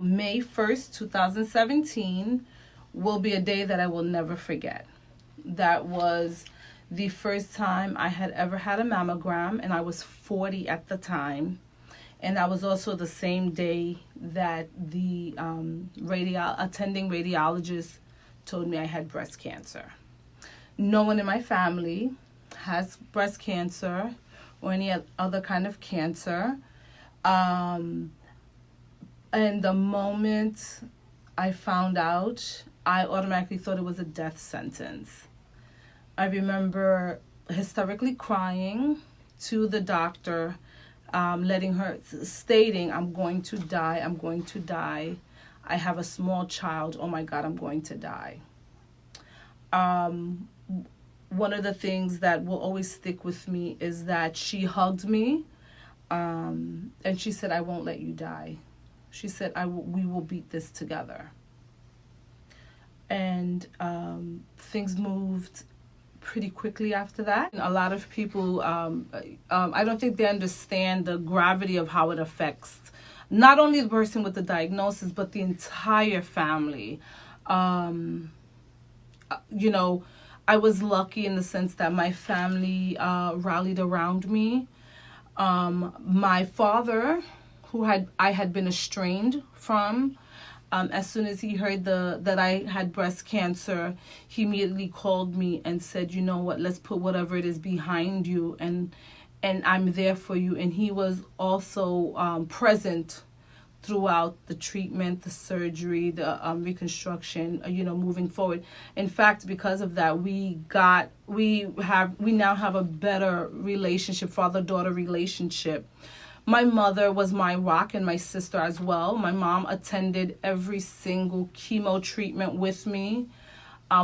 May 1st, 2017 will be a day that I will never forget. That was the first time I had ever had a mammogram, and I was 40 at the time. And that was also the same day that the attending radiologist told me I had breast cancer. No one in my family has breast cancer or any other kind of cancer. And the moment I found out, I automatically thought it was a death sentence. I remember hysterically crying to the doctor, stating, I'm going to die, I'm going to die. I have a small child, oh my God, I'm going to die. One of the things that will always stick with me is that she hugged me, and she said, I won't let you die. She said, we will beat this together. And things moved pretty quickly after that. A lot of people, I don't think they understand the gravity of how it affects not only the person with the diagnosis, but the entire family. I was lucky in the sense that my family rallied around me. My father, I had been estranged from, as soon as he heard that I had breast cancer, he immediately called me and said, you know what, let's put whatever it is behind you, and I'm there for you. And he was also present throughout the treatment, the surgery, the reconstruction, moving forward. In fact, because of that, we now have a better relationship, father-daughter relationship. My mother was my rock, and my sister as well. My mom attended every single chemo treatment with me,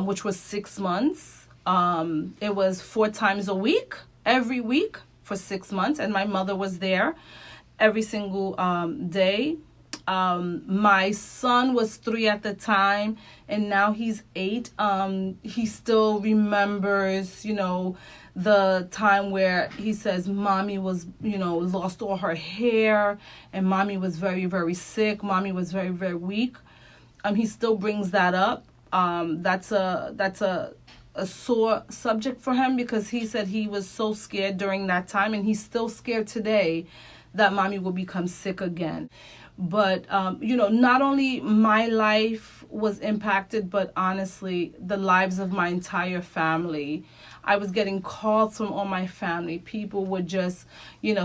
which was 6 months. It was 4 times a week, every week for 6 months. And my mother was there every single day. My son was 3 at the time, and now he's 8. He still remembers, the time where he says mommy was, lost all her hair, and mommy was very, very sick. Mommy was very, very weak. He still brings that up. That's a sore subject for him, because he said he was so scared during that time, and he's still scared today that mommy will become sick again. But, not only my life was impacted, but honestly, the lives of my entire family. I was getting calls from all my family. People would just,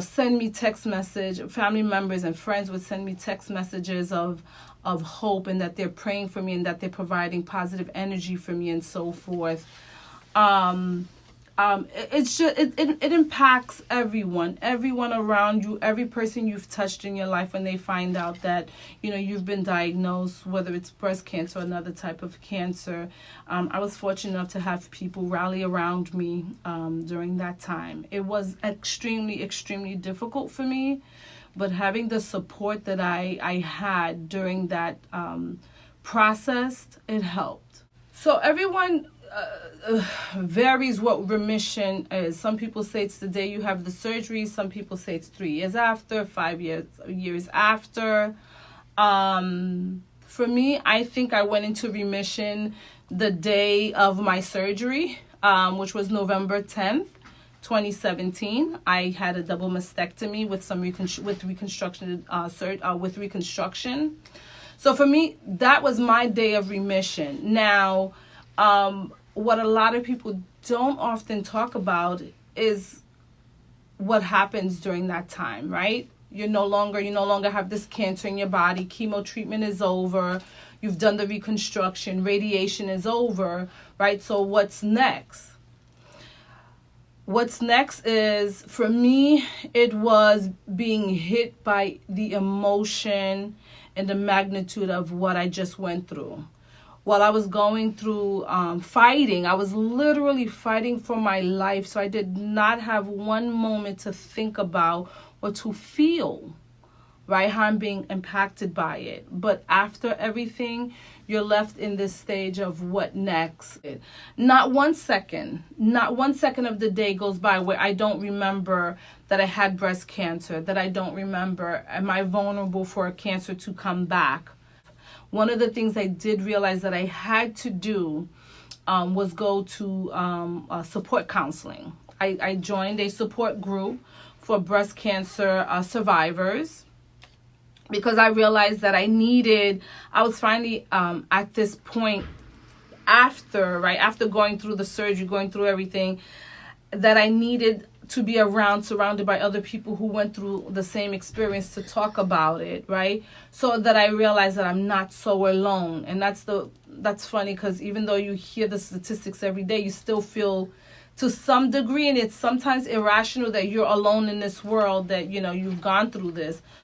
send me text message. Family members and friends would send me text messages of hope, and that they're praying for me, and that they're providing positive energy for me, and so forth. It impacts everyone around you, every person you've touched in your life, when they find out that, you've been diagnosed, whether it's breast cancer or another type of cancer. I was fortunate enough to have people rally around me during that time. It was extremely, extremely difficult for me, but having the support that I had during that process, it helped. So everyone varies what remission is. Some people say it's the day you have the surgery. Some people say it's 3 years after, 5 years after. For me, I think I went into remission the day of my surgery, which was November 10th, 2017. I had a double mastectomy with some reconstruction. So for me, that was my day of remission. Now, what a lot of people don't often talk about is what happens during that time, right? You no longer have this cancer in your body. Chemo treatment is over. You've done the reconstruction. Radiation is over, right? So what's next? What's next is, for me, it was being hit by the emotion and the magnitude of what I just went through. While I was going through fighting, I was literally fighting for my life. So I did not have one moment to think about or to feel, right, how I'm being impacted by it. But after everything, you're left in this stage of what next. Not 1 second of the day goes by where I don't remember that I had breast cancer, that I don't remember, am I vulnerable for a cancer to come back? one of the things I did realize that I had to do was go to support counseling. I joined a support group for breast cancer survivors, because I realized that I was finally at this point after going through the surgery, going through everything, that I needed to be surrounded by other people who went through the same experience to talk about it, right? So that I realized that I'm not so alone. And that's funny, because even though you hear the statistics every day, you still feel to some degree, and it's sometimes irrational, that you're alone in this world, that, you've gone through this.